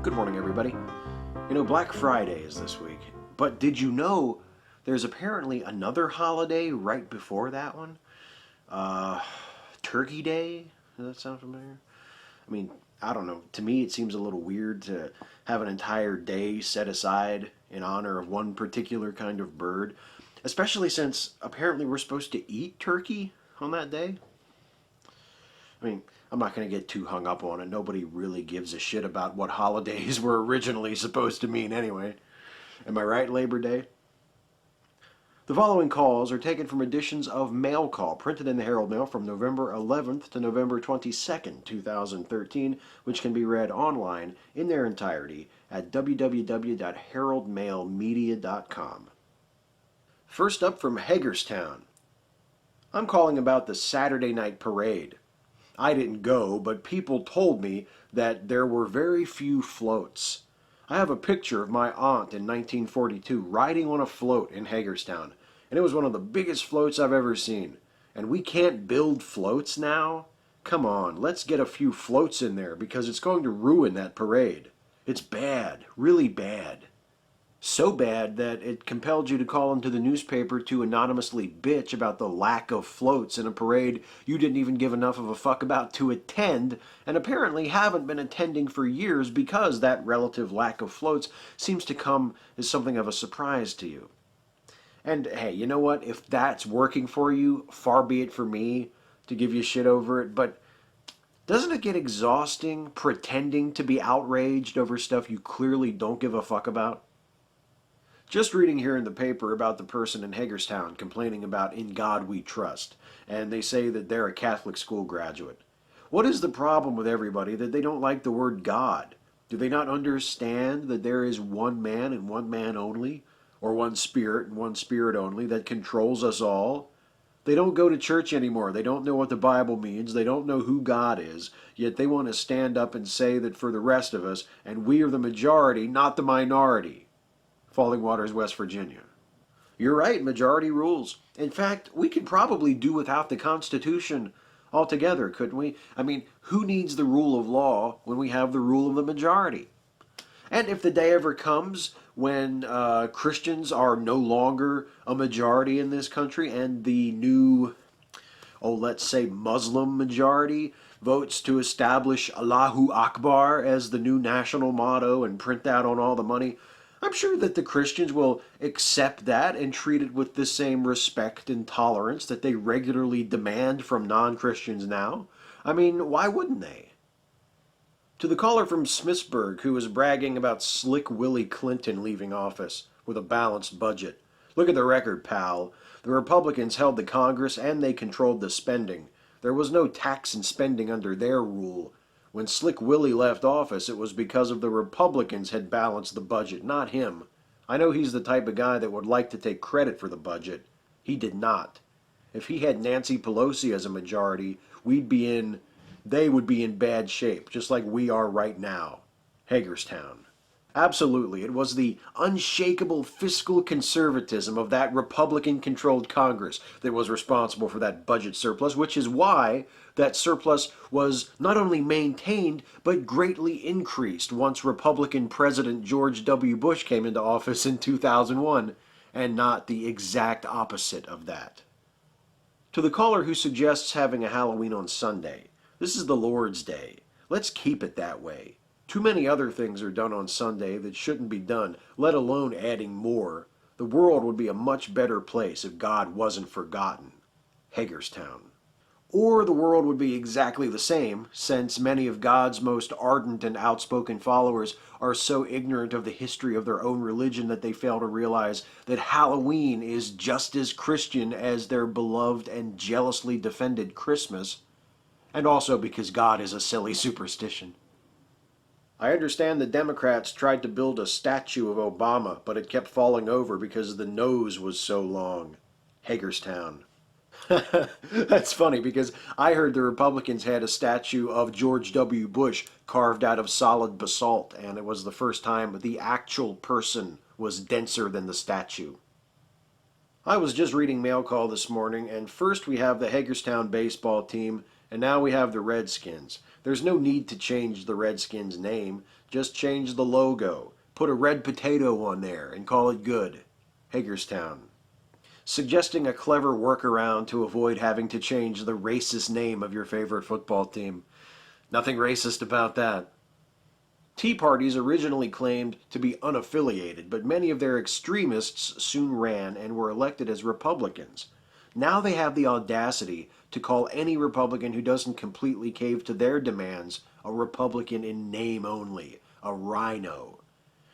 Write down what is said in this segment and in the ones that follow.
Good morning, everybody. Black Friday is this week, but did you know there's apparently another holiday right before that one? Uh, Turkey Day? Does that sound familiar? I mean, I don't know. To me, it seems a little weird to have an entire day set aside in honor of one particular kind of bird, especially since apparently we're supposed to eat turkey on that day. I mean, I'm not going to get too hung up on it. Nobody really gives a shit about what holidays were originally supposed to mean anyway. Am I right, Labor Day? The following calls are taken from editions of Mail Call, printed in the Herald Mail from November 11th to November 22nd, 2013, which can be read online in their entirety at www.heraldmailmedia.com. First up from Hagerstown. I'm calling about the Saturday night parade. I didn't go, but people told me that there were very few floats. I have a picture of my aunt in 1942 riding on a float in Hagerstown, and it was one of the biggest floats I've ever seen. And we can't build floats now? Come on, let's get a few floats in there because it's going to ruin that parade. It's bad, really bad. So bad that it compelled you to call into the newspaper to anonymously bitch about the lack of floats in a parade you didn't even give enough of a fuck about to attend, and apparently haven't been attending for years because that relative lack of floats seems to come as something of a surprise to you. And hey, you know what? If that's working for you, far be it for me to give you shit over it, but doesn't it get exhausting pretending to be outraged over stuff you clearly don't give a fuck about? Just reading here in the paper about the person in Hagerstown complaining about In God We Trust, and they say that they're a Catholic school graduate. What is the problem with everybody that they don't like the word God? Do they not understand that there is one man and one man only, or one spirit and one spirit only, that controls us all? They don't go to church anymore. They don't know what the Bible means. They don't know who God is. Yet they want to stand up and say that for the rest of us, and we are the majority, not the minority. Falling Waters, West Virginia. You're right, majority rules. In fact, we could probably do without the Constitution altogether, couldn't we? I mean, who needs the rule of law when we have the rule of the majority? And if the day ever comes when Christians are no longer a majority in this country and the new, let's say Muslim majority votes to establish Allahu Akbar as the new national motto and print that on all the money, I'm sure that the Christians will accept that and treat it with the same respect and tolerance that they regularly demand from non-Christians now. I mean, why wouldn't they? To the caller from Smithsburg who was bragging about Slick Willie Clinton leaving office with a balanced budget. Look at the record, pal. The Republicans held the Congress and they controlled the spending. There was no tax and spending under their rule. When Slick Willie left office, it was because of the Republicans had balanced the budget, not him. I know he's the type of guy that would like to take credit for the budget. He did not. If he had Nancy Pelosi as a majority, they would be in bad shape, just like we are right now. Hagerstown. Absolutely, it was the unshakable fiscal conservatism of that Republican-controlled Congress that was responsible for that budget surplus, which is why that surplus was not only maintained, but greatly increased once Republican President George W. Bush came into office in 2001, and not the exact opposite of that. To the caller who suggests having a Halloween on Sunday, this is the Lord's Day. Let's keep it that way. Too many other things are done on Sunday that shouldn't be done, let alone adding more. The world would be a much better place if God wasn't forgotten. Hagerstown. Or the world would be exactly the same, since many of God's most ardent and outspoken followers are so ignorant of the history of their own religion that they fail to realize that Halloween is just as Christian as their beloved and jealously defended Christmas, and also because God is a silly superstition. I understand the Democrats tried to build a statue of Obama, but it kept falling over because the nose was so long. Hagerstown. That's funny because I heard the Republicans had a statue of George W. Bush carved out of solid basalt, and it was the first time the actual person was denser than the statue. I was just reading Mail Call this morning, and first we have the Hagerstown baseball team, and now we have the Redskins. There's no need to change the Redskins' name. Just change the logo. Put a red potato on there and call it good. Hagerstown. Suggesting a clever workaround to avoid having to change the racist name of your favorite football team. Nothing racist about that. Tea parties originally claimed to be unaffiliated, but many of their extremists soon ran and were elected as Republicans. Now they have the audacity to call any Republican who doesn't completely cave to their demands a Republican in name only, a rhino.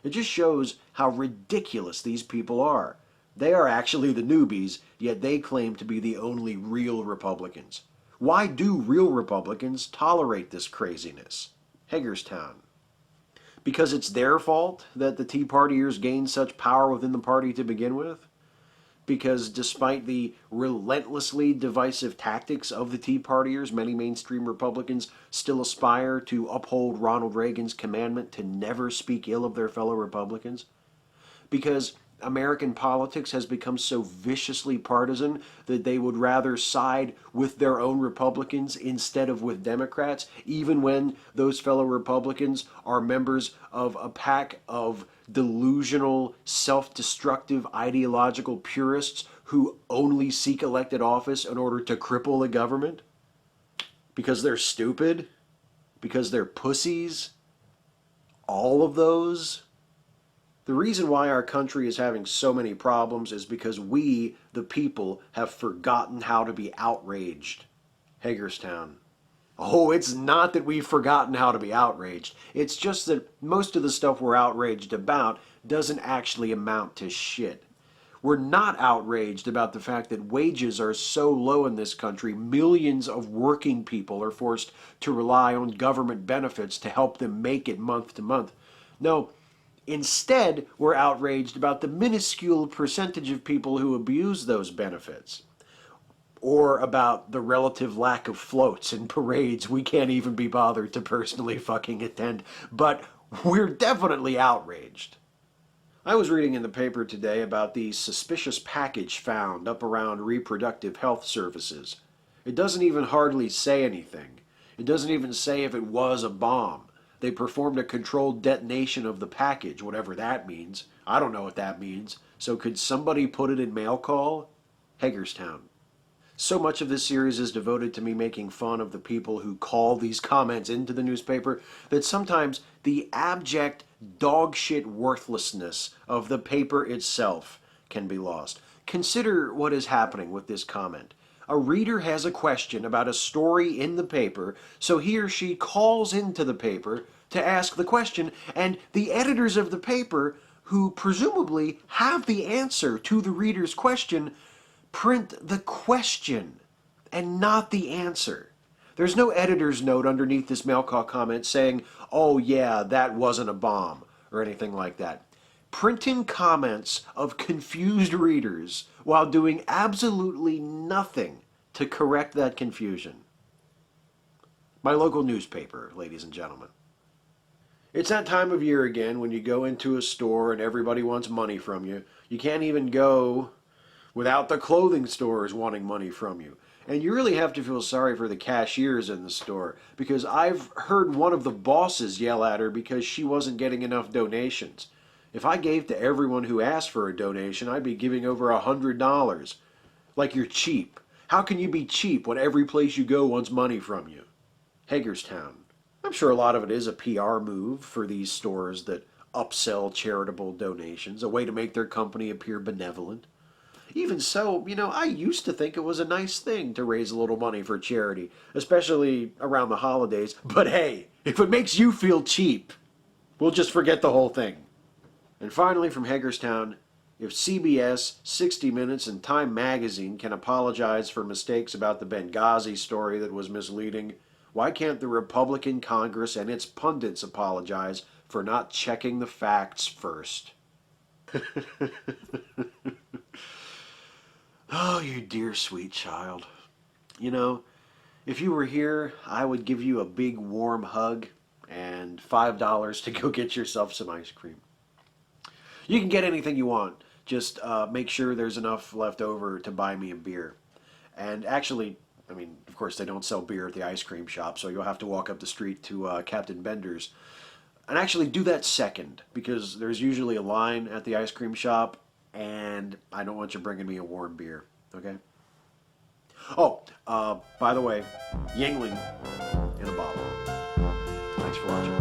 It just shows how ridiculous these people are. They are actually the newbies, yet they claim to be the only real Republicans. Why do real Republicans tolerate this craziness? Hagerstown. Because it's their fault that the Tea Partiers gained such power within the party to begin with? Because despite the relentlessly divisive tactics of the Tea Partiers, many mainstream Republicans still aspire to uphold Ronald Reagan's commandment to never speak ill of their fellow Republicans? Because American politics has become so viciously partisan that they would rather side with their own Republicans instead of with Democrats, even when those fellow Republicans are members of a pack of delusional, self-destructive, ideological purists who only seek elected office in order to cripple the government? Because they're stupid? Because they're pussies? All of those? The reason why our country is having so many problems is because we, the people, have forgotten how to be outraged. Hagerstown. Oh, it's not that we've forgotten how to be outraged. It's just that most of the stuff we're outraged about doesn't actually amount to shit. We're not outraged about the fact that wages are so low in this country, millions of working people are forced to rely on government benefits to help them make it month to month. No, instead, we're outraged about the minuscule percentage of people who abuse those benefits. Or about the relative lack of floats and parades we can't even be bothered to personally fucking attend. But we're definitely outraged. I was reading in the paper today about the suspicious package found up around reproductive health services. It doesn't even hardly say anything. It doesn't even say if it was a bomb. They performed a controlled detonation of the package, whatever that means. I don't know what that means. So could somebody put it in mail call? Hagerstown. So much of this series is devoted to me making fun of the people who call these comments into the newspaper that sometimes the abject dogshit worthlessness of the paper itself can be lost. Consider what is happening with this comment. A reader has a question about a story in the paper, so he or she calls into the paper to ask the question, and the editors of the paper, who presumably have the answer to the reader's question, print the question and not the answer. There's no editor's note underneath this mail call comment saying, oh yeah, that wasn't a bomb, or anything like that. Printing comments of confused readers while doing absolutely nothing to correct that confusion. My local newspaper, ladies and gentlemen. It's that time of year again when you go into a store and everybody wants money from you. You can't even go without the clothing stores wanting money from you. And you really have to feel sorry for the cashiers in the store, because I've heard one of the bosses yell at her because she wasn't getting enough donations. If I gave to everyone who asked for a donation, I'd be giving over $100. Like you're cheap. How can you be cheap when every place you go wants money from you? Hagerstown. I'm sure a lot of it is a PR move for these stores that upsell charitable donations, a way to make their company appear benevolent. Even so, I used to think it was a nice thing to raise a little money for charity, especially around the holidays. But hey, if it makes you feel cheap, we'll just forget the whole thing. And finally, from Hagerstown, if CBS, 60 Minutes, and Time Magazine can apologize for mistakes about the Benghazi story that was misleading, why can't the Republican Congress and its pundits apologize for not checking the facts first? Oh, you dear sweet child. If you were here, I would give you a big warm hug and $5 to go get yourself some ice cream. You can get anything you want. Just make sure there's enough left over to buy me a beer. And actually, I mean, of course, they don't sell beer at the ice cream shop, so you'll have to walk up the street to Captain Bender's. And actually do that second, because there's usually a line at the ice cream shop, and I don't want you bringing me a warm beer, okay? Oh, by the way, Yingling in a bottle. Thanks for watching.